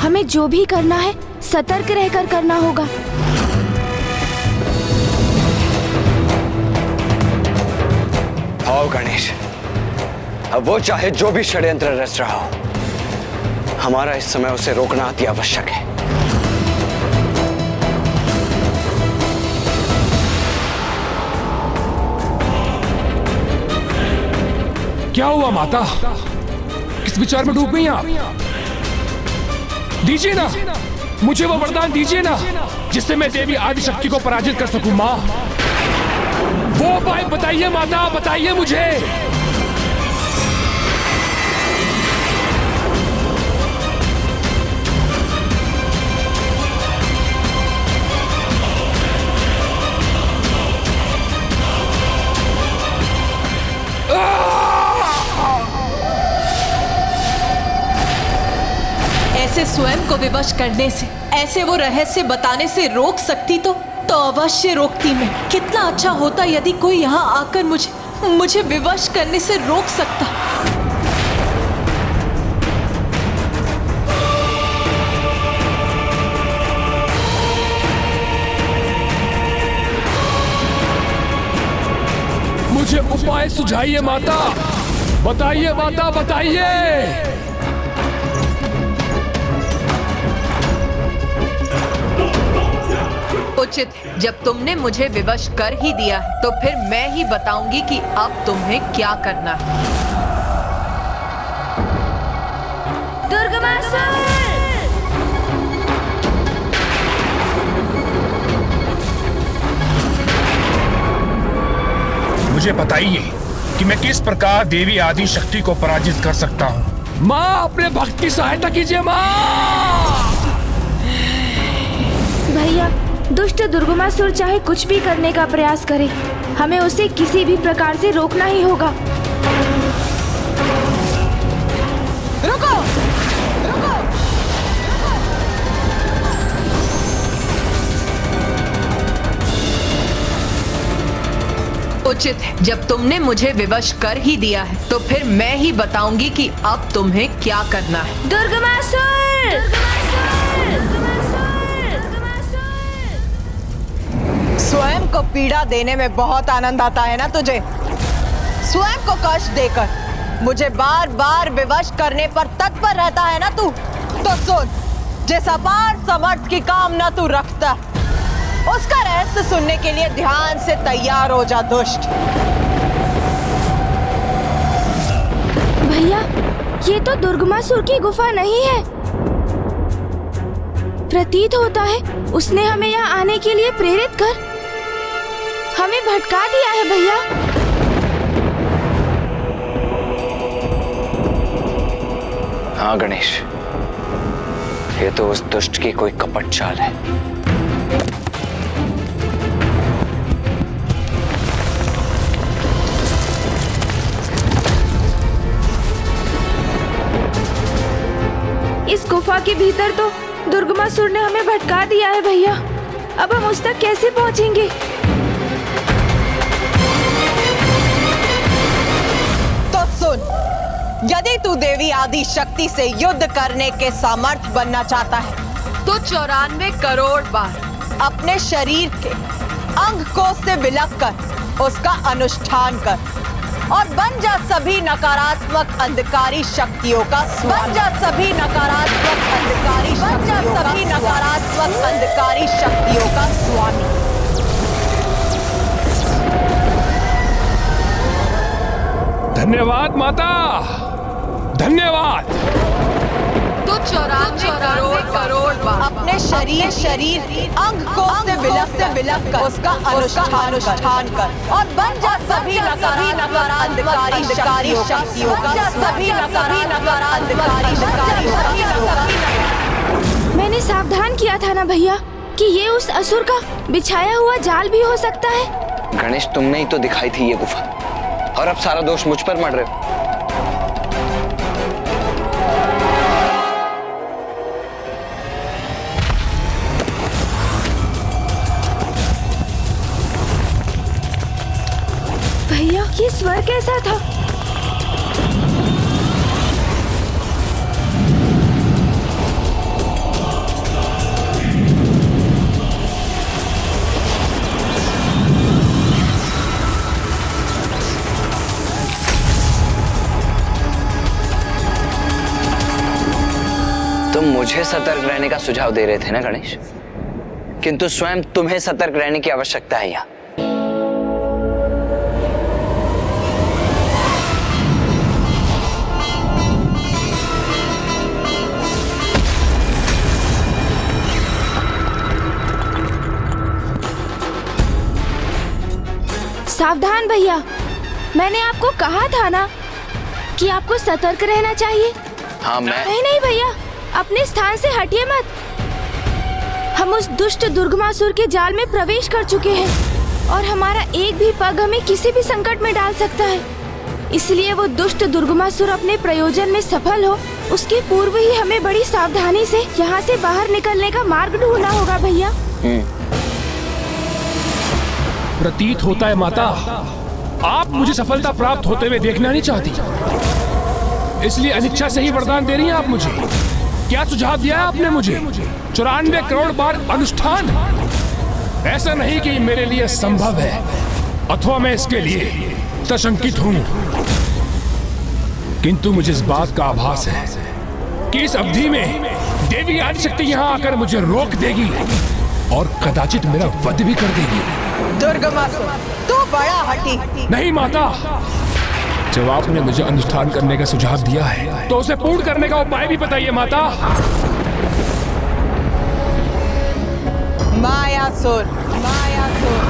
हमें जो भी करना है सतर्क रहकर करना होगा। आओ गणेश, अब वो चाहे जो भी षड्यंत्र रच रहा हो, हमारा इस समय उसे रोकना अति आवश्यक है। क्या हुआ माता, किस विचार में डूब गई आप? दीजिए ना, मुझे वो वरदान दीजिए ना, जिससे मैं देवी आदिशक्ति को पराजित कर सकूं। माँ वो उपाय बताइए माता, बताइए मुझे। ऐसे स्वयं को विवश करने से, ऐसे वो रहस्य बताने से रोक सकती तो अवश्य रोकती मैं। कितना अच्छा होता यदि कोई यहाँ आकर मुझे विवश करने से रोक सकता। मुझे उपाय सुझाइए माता, बताइए माता, बताइए। उचित, जब तुमने मुझे विवश कर ही दिया है तो फिर मैं ही बताऊंगी कि अब तुम्हें क्या करना है। दुर्गमासुर! मुझे बताइए कि मैं किस प्रकार देवी आदि शक्ति को पराजित कर सकता हूँ। माँ अपने भक्त की सहायता कीजिए माँ। भैया, दुष्ट दुर्गमासुर चाहे कुछ भी करने का प्रयास करे, हमें उसे किसी भी प्रकार से रोकना ही होगा। रुको, रुको। उचित है, जब तुमने मुझे विवश कर ही दिया है तो फिर मैं ही बताऊंगी कि अब तुम्हें क्या करना है। दुर्गमासुर! स्वयं को पीड़ा देने में बहुत आनंद आता है ना तुझे? स्वयं को कष्ट देकर मुझे बार बार विवश करने पर तत्पर रहता है ना तू? तो सुन, जिस अपार समर्थ की कामना तू रखता, उसका रहस्य सुनने के लिए ध्यान से तैयार हो जा दुष्ट। भैया, ये तो दुर्गमासुर की गुफा नहीं है। प्रतीत होता है उसने हमें यहाँ आने के लिए प्रेरित कर हमें भटका दिया है भैया। हाँ गणेश, ये तो उस दुष्ट की कोई कपट चाल है। इस गुफा के भीतर तो दुर्गमासुर ने हमें भटका दिया है भैया। अब हम उस तक कैसे पहुंचेंगे? तो सुन, यदि तू देवी आदि शक्ति से युद्ध करने के सामर्थ्य बनना चाहता है तो 94 करोड़ बार अपने शरीर के अंग कोश से विलप कर उसका अनुष्ठान कर और बन जा सभी नकारात्मक अंधकारी शक्तियों का बन जा सभी नकारात्मक अंधकारी बन जा सभी नकारात्मक अंधकारी शक्तियों का स्वामी। धन्यवाद माता, धन्यवाद। तो 94 करोड़ बार अपने शरीर अंग कोश से विलप कर उसका अनुष्ठान कर और बन जा सभी नकारात्मक अंधकारी शक्तियों का सभी नकारात्मक मैंने सावधान किया था ना भैया कि ये उस असुर का बिछाया हुआ जाल भी हो सकता है। गणेश, तुमने ही तो दिखाई थी ये गुफा और अब सारा दोष मुझ पर मर रहे हो। भैया, ये स्वर कैसा था? तुम मुझे सतर्क रहने का सुझाव दे रहे थे ना गणेश, किंतु स्वयं तुम्हें सतर्क रहने की आवश्यकता है यहाँ। सावधान भैया, मैंने आपको कहा था ना कि आपको सतर्क रहना चाहिए। हाँ, नहीं भैया, अपने स्थान से हटिए मत। हम उस दुष्ट दुर्गमासुर के जाल में प्रवेश कर चुके हैं और हमारा एक भी पग हमें किसी भी संकट में डाल सकता है। इसलिए वो दुष्ट दुर्गमासुर अपने प्रयोजन में सफल हो उसके पूर्व ही हमें बड़ी सावधानी से यहाँ से बाहर निकलने का मार्ग ढूंढना होगा भैया। प्रतीत होता है माता, आप मुझे सफलता प्राप्त होते हुए देखना नहीं चाहती, इसलिए अनिच्छा से ही वरदान दे रही हैं आप मुझे। क्या सुझाव दिया है आपने मुझे? 94 करोड़ बार अनुष्ठान? ऐसा नहीं कि मेरे लिए संभव है अथवा मैं इसके लिए सशंकित हूं, किंतु मुझे इस बात का आभास है कि इस अवधि में देवी आदिशक्ति यहाँ आकर मुझे रोक देगी और कदाचित मेरा वध भी कर देगी। दुर्गमासुर, तू बड़ा हठी। नहीं माता, जब आपने मुझे अनुष्ठान करने का सुझाव दिया है तो उसे पूर्ण करने का उपाय भी बताइए माता। मायासुर, मायासुर,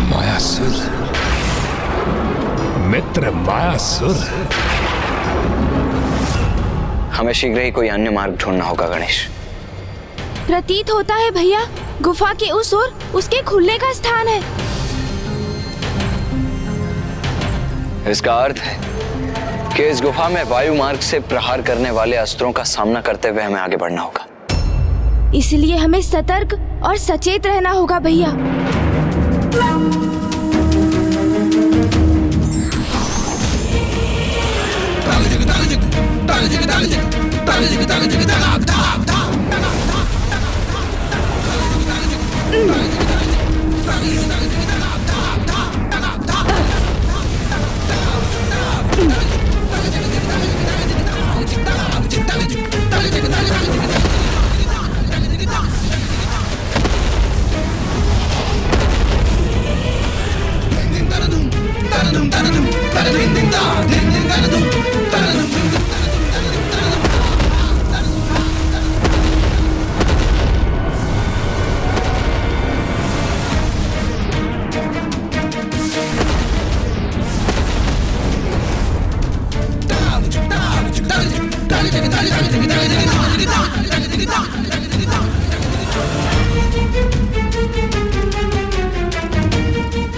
मायासुर, मित्र मायासुर। हमें शीघ्र ही कोई अन्य मार्ग ढूंढना होगा गणेश। प्रतीत होता है भैया, गुफा के उस ओर उसके खुलने का स्थान है। इसका अर्थ है कि इस गुफा में वायु मार्ग से प्रहार करने वाले अस्त्रों का सामना करते हुए हमें आगे बढ़ना होगा। इसलिए हमें सतर्क और सचेत रहना होगा भैया।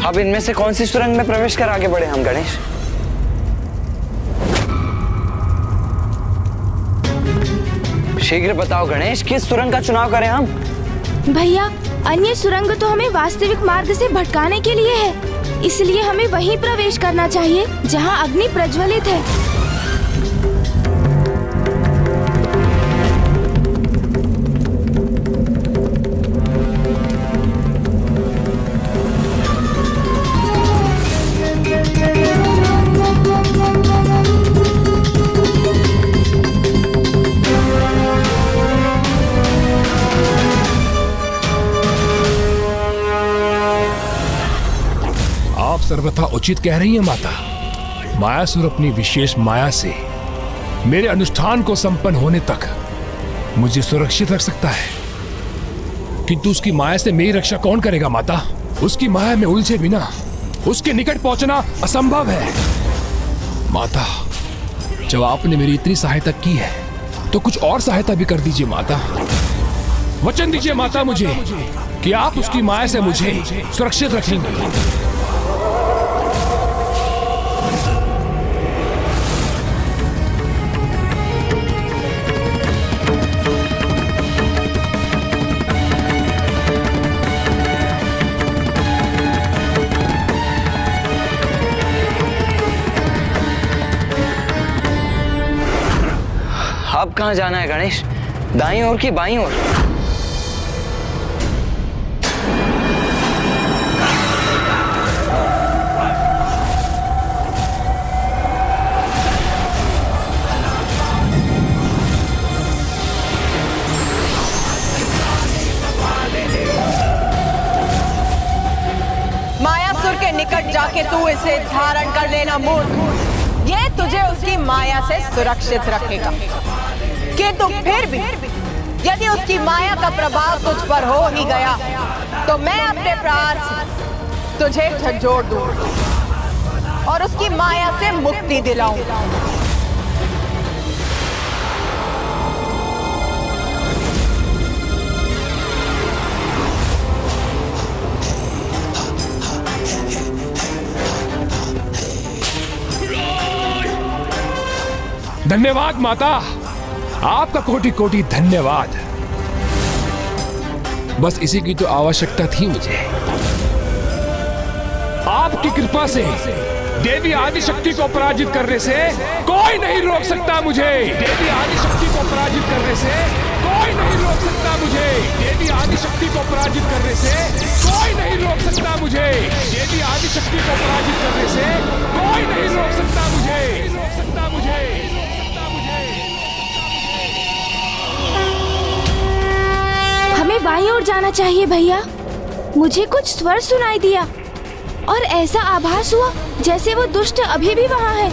अब इनमें से कौन सी सुरंग में प्रवेश कर आगे बढ़े हम गणेश? शीघ्र बताओ गणेश, किस सुरंग का चुनाव करें हम? भैया, अन्य सुरंग तो हमें वास्तविक मार्ग से भटकाने के लिए है, इसलिए हमें वहीं प्रवेश करना चाहिए जहां अग्नि प्रज्वलित है। सर्वथा उचित कह रही है माता। मायासुर अपनी विशेष माया से मेरे अनुष्ठान को संपन्न होने तक मुझे सुरक्षित रख सकता है, किंतु उसकी माया से मेरी रक्षा कौन करेगा माता? उसकी माया में उलझे बिना उसके निकट पहुंचना असंभव है। माता, जब आपने मेरी इतनी सहायता की है तो कुछ और सहायता भी कर दीजिए माता। वचन दीजिए माता मुझे कि आप उसकी माया से मुझे सुरक्षित रखेंगे। अब कहाँ जाना है गणेश? दाईं ओर की बाईं ओर? मायासुर के निकट जाके तू इसे धारण कर लेना मूर्ख। ये तुझे उसकी माया से सुरक्षित रखेगा, किंतु फिर भी यदि उसकी माया का प्रभाव तुझ पर हो ही गया तो मैं अपने प्राण से तुझे झंझोड़ दूं और उसकी माया से मुक्ति दिलाऊंगा। धन्यवाद माता, आपका कोटि कोटि धन्यवाद। बस इसी की तो आवश्यकता थी मुझे। आपकी कृपा से देवी आदिशक्ति को पराजित करने से कोई नहीं रोक सकता मुझे। देवी आदिशक्ति को पराजित करने से कोई नहीं रोक सकता मुझे। देवी आदिशक्ति को पराजित करने से कोई नहीं रोक सकता मुझे। देवी आदिशक्ति को पराजित करने से कोई नहीं रोक सकता मुझे। रोक सकता मुझे। हमें बाईं ओर जाना चाहिए भैया। मुझे कुछ स्वर सुनाई दिया और ऐसा आभास हुआ जैसे वो दुष्ट अभी भी वहाँ है।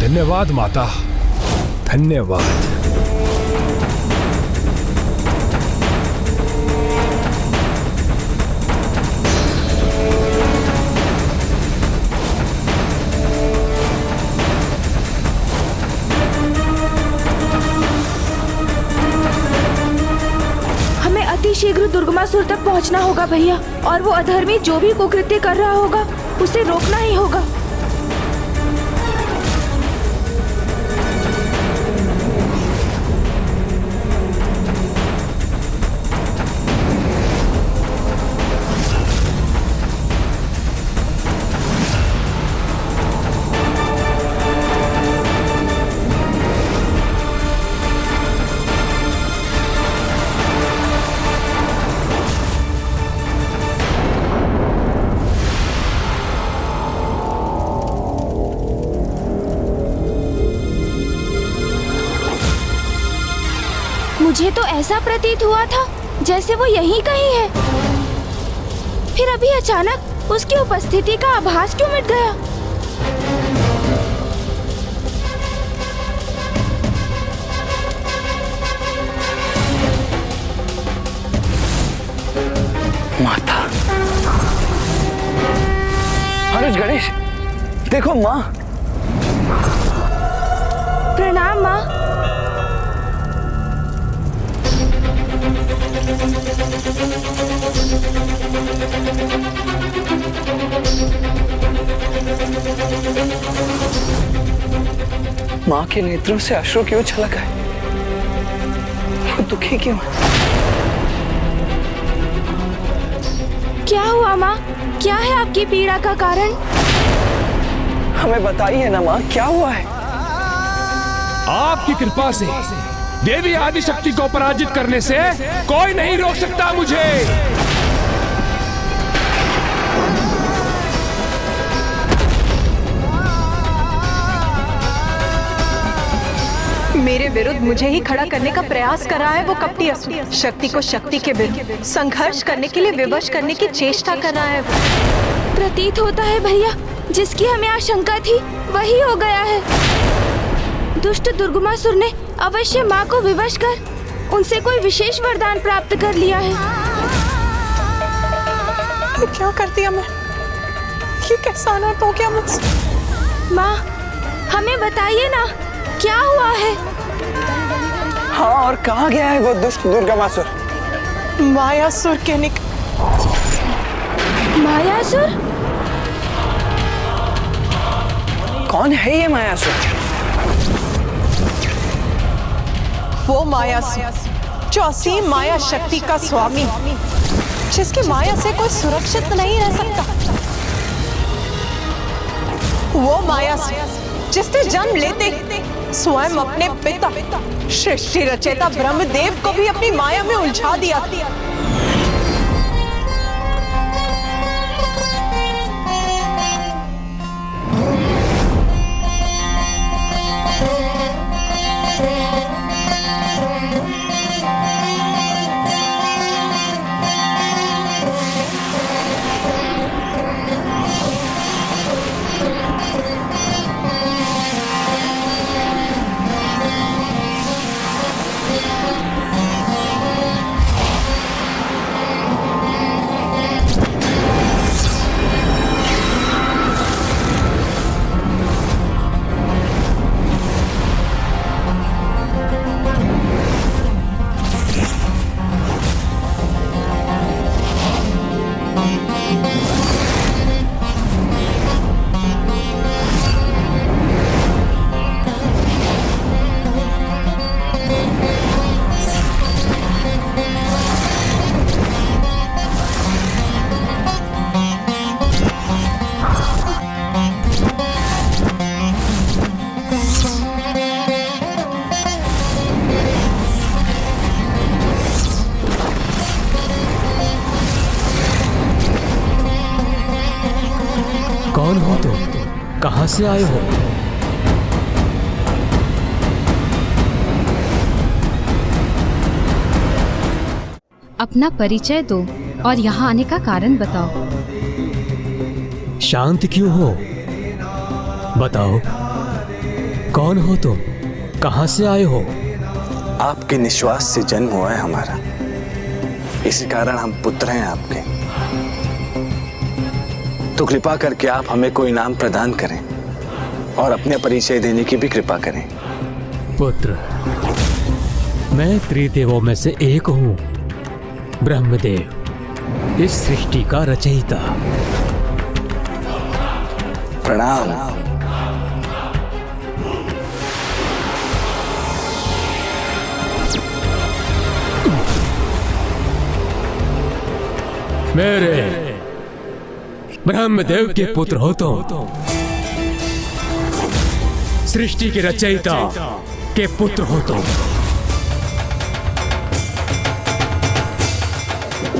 धन्यवाद माता, धन्यवाद। शीघ्र दुर्गमासुर तक पहुंचना होगा भैया, और वो अधर्मी जो भी कुकृत्य कर रहा होगा उसे रोकना ही होगा। मुझे तो ऐसा प्रतीत हुआ था जैसे वो यहीं कहीं है, फिर अभी अचानक उसकी उपस्थिति का आभास क्यों मिट गया? माता, अनुज, गणेश, देखो माँ। प्रणाम माँ। माँ के नेत्रों से अश्रु क्यों छलक है? वो दुखी क्यों है? क्या हुआ माँ? क्या है आपकी पीड़ा का कारण? हमें बताइए ना माँ, क्या हुआ है? आपकी कृपा से देवी आदिशक्ति को पराजित करने से कोई नहीं रोक सकता मुझे। मेरे विरुद्ध मुझे ही खड़ा करने का प्रयास कर रहा है वो कपटी असुर। शक्ति को शक्ति के विरुद्ध संघर्ष करने के लिए विवश करने की चेष्टा कर रहा है वो। प्रतीत होता है भैया, जिसकी हमें आशंका थी वही हो गया है। दुष्ट दुर्गमासुर ने अवश्य माँ को विवश कर उनसे कोई विशेष वरदान प्राप्त कर लिया है। क्या कर दिया मैं? ये कैसा अनर्थ हो गया मुझसे? माँ, हमें बताइए ना, क्या हुआ है? हाँ, और कहाँ गया है वो दुष्ट दुर्गमासुर? मायासुर के मायासुर? कौन है ये मायासुर? वो मायासुर जो असीम माया शक्ति का स्वामी, जिसकी माया से कोई सुरक्षित नहीं रह सकता। वो मायासुर जिसने जन्म लेते स्वयं अपने पिता सृष्टि रचयिता ब्रह्मदेव को भी अपनी माया में उलझा दिया। कौन हो तुम? कहां से आए हो? अपना परिचय दो और यहाँ आने का कारण बताओ। शांत क्यों हो? बताओ, कौन हो तुम? कहां से आए हो? आपके निश्वास से जन्म हुआ है हमारा, इसी कारण हम पुत्र हैं आपके। तो कृपा करके आप हमें कोई नाम प्रदान करें और अपने परिचय देने की भी कृपा करें। पुत्र, मैं त्रिदेवों में से एक हूं, ब्रह्मदेव, इस सृष्टि का रचयिता। प्रणाम। मेरे ब्रह्मदेव के पुत्र हो तुम, सृष्टि के रचयिता के पुत्र हो तुम।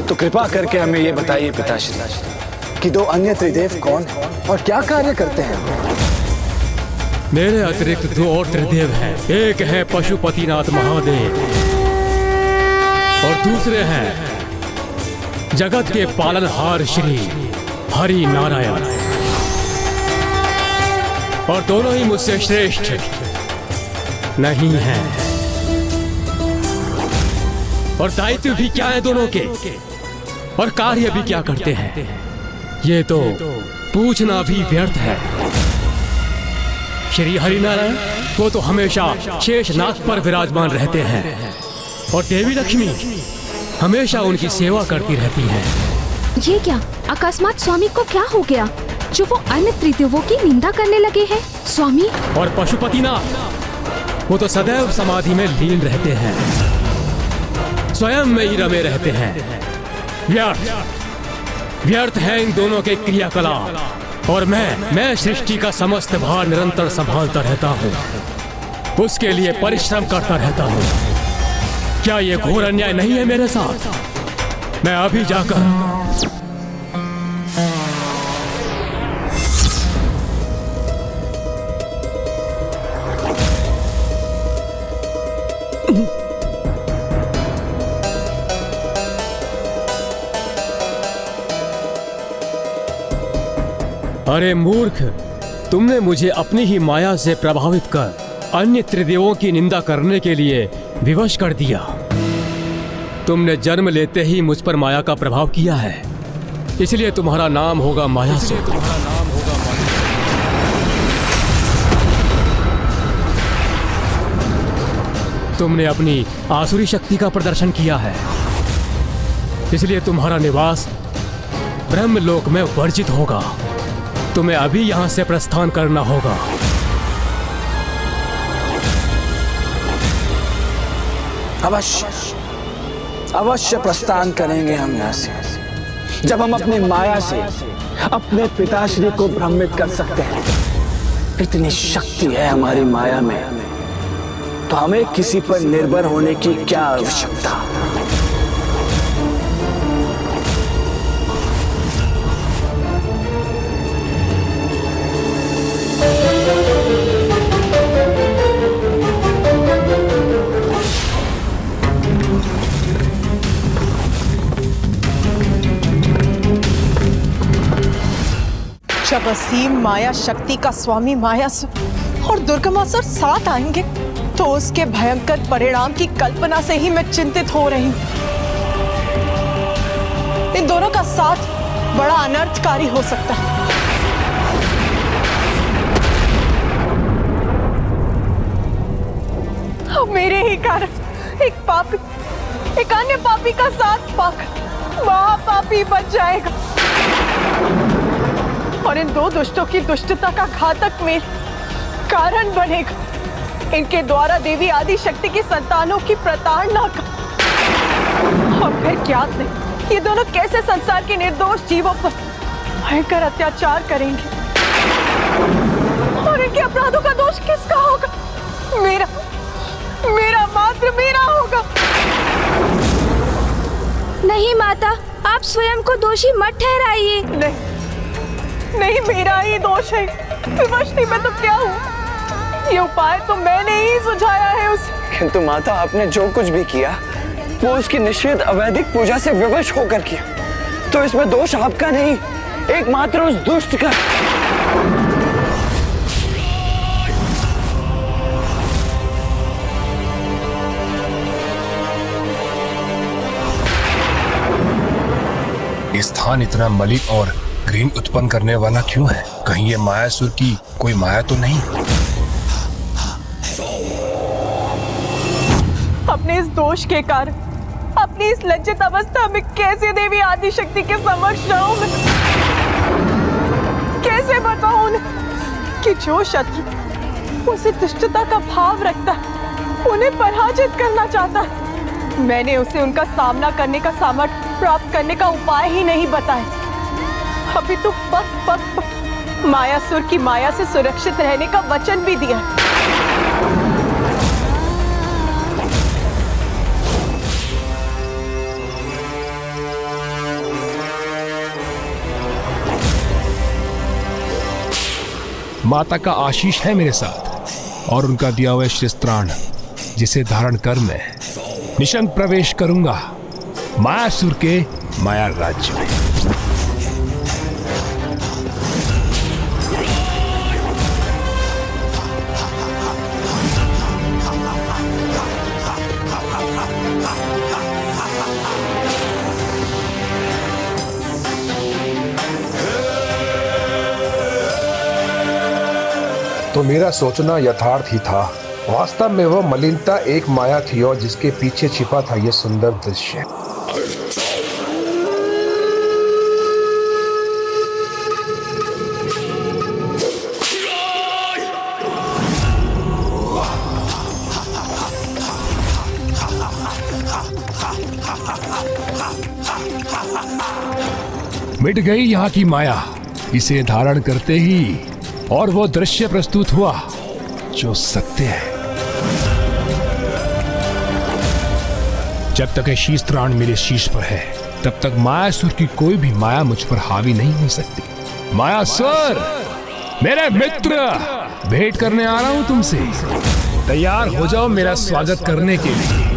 तो कृपा करके हमें ये बताइए पिताश्री कि दो अन्य त्रिदेव कौन हैं और क्या कार्य करते हैं? मेरे अतिरिक्त दो और त्रिदेव हैं। एक है पशुपतिनाथ महादेव और दूसरे हैं जगत के पालनहार श्री हरि नारायण। और दोनों ही मुझसे श्रेष्ठ नहीं हैं। और दायित्व भी क्या है दोनों के, और कार्य भी क्या करते हैं, ये तो पूछना भी व्यर्थ है। श्री हरिनारायण वो तो हमेशा शेषनाग पर विराजमान रहते हैं, और देवी लक्ष्मी हमेशा उनकी सेवा करती रहती हैं। ये क्या अकस्मात स्वामी को क्या हो गया जो वो अन्य त्रिदेवों की निंदा करने लगे हैं? स्वामी और पशुपतिनाथ वो तो सदैव समाधि में लीन रहते हैं, स्वयं में ही रमे रहते हैं। व्यर्थ है इन दोनों के क्रियाकलाप, और मैं सृष्टि का समस्त भार निरंतर संभालता रहता हूँ, उसके लिए परिश्रम करता रहता हूँ। क्या ये घोर अन्याय नहीं है मेरे साथ? मैं अभी जाकर अरे मूर्ख, तुमने मुझे अपनी ही माया से प्रभावित कर अन्य त्रिदेवों की निंदा करने के लिए विवश कर दिया। तुमने जन्म लेते ही मुझ पर माया का प्रभाव किया है, इसलिए तुम्हारा नाम होगा मायासुर। तुमने अपनी आसुरी शक्ति का प्रदर्शन किया है, इसलिए तुम्हारा निवास ब्रह्मलोक में वर्जित होगा। तुम्हें अभी यहां से प्रस्थान करना होगा। अवश्य प्रस्थान करेंगे हम यहाँ से, जब हम अपनी माया से अपने पिताश्री को भ्रमित कर सकते हैं। इतनी शक्ति है हमारी माया में, तो हमें किसी पर निर्भर होने की क्या आवश्यकता। जब असीम माया शक्ति का स्वामी मायासुर और दुर्गमासुर साथ आएंगे तो उसके भयंकर परिणाम की कल्पना से ही मैं चिंतित हो रही हूं। इन दोनों का साथ बड़ा अनर्थकारी हो सकता है। अब मेरे ही कारण एक अन्य पापी का साथ पाकर महापापी बच जाएगा, और इन दो दुष्टों की दुष्टता का घातक मेल कारण बनेगा इनके द्वारा देवी आदि शक्ति की संतानों की प्रताड़ना का। और फिर क्या नहीं, ये दोनों कैसे संसार के निर्दोष जीवों पर भयंकर अत्याचार करेंगे, और इनके अपराधों का दोष किसका होगा? मेरा मात्र मेरा होगा। नहीं माता, आप स्वयं को दोषी मत ठहराइए। नहीं, मेरा ही दोष है। विवशनी में तो क्या हूँ? ये उपाय तो मैंने ही सुझाया है उसे। किंतु माता, आपने जो कुछ भी किया वो उसकी निषेध अवैधिक पूजा से विवश होकर किया, तो इसमें दोष आपका नहीं, एकमात्र उस दुष्ट का। ये स्थान इतना मलिन और ग्रीन उत्पन्न करने वाला क्यों है? कहीं ये मायासुर की कोई माया तो नहीं? अपने इस दोष के कारण, अपनी इस लज्जित अवस्था में कैसे देवी आदि शक्ति के समक्ष रहूं मैं? कैसे बताऊं उन्हें कि जो शत्रु उसे दुष्टता का भाव रखता है, उन्हें पराजित करना चाहता है। मैंने उसे उनका सामना करने का सामर्थ्य प्राप्त करने का उपाय ही नहीं बताया। अभी तो पक मायासुर की माया से सुरक्षित रहने का वचन भी दिया। माता का आशीष है मेरे साथ, और उनका दिया हुआ शिस्त्राण जिसे धारण कर मैं निशंक प्रवेश करूंगा मायासुर के माया राज्य में। तो मेरा सोचना यथार्थ ही था वास्तव में वो मलिनता एक माया थी और जिसके पीछे छिपा था ये सुंदर दृश्य। मिट गई यहाँ की माया इसे धारण करते ही, और वो दृश्य प्रस्तुत हुआ जो सत्य है। जब तक ये शीश त्राण मेरे शीश पर है, तब तक मायासुर की कोई भी माया मुझ पर हावी नहीं हो सकती। मायासुर, मेरे मित्र, भेंट करने आ रहा हूं तुमसे। तैयार हो जाओ मेरा स्वागत करने के लिए।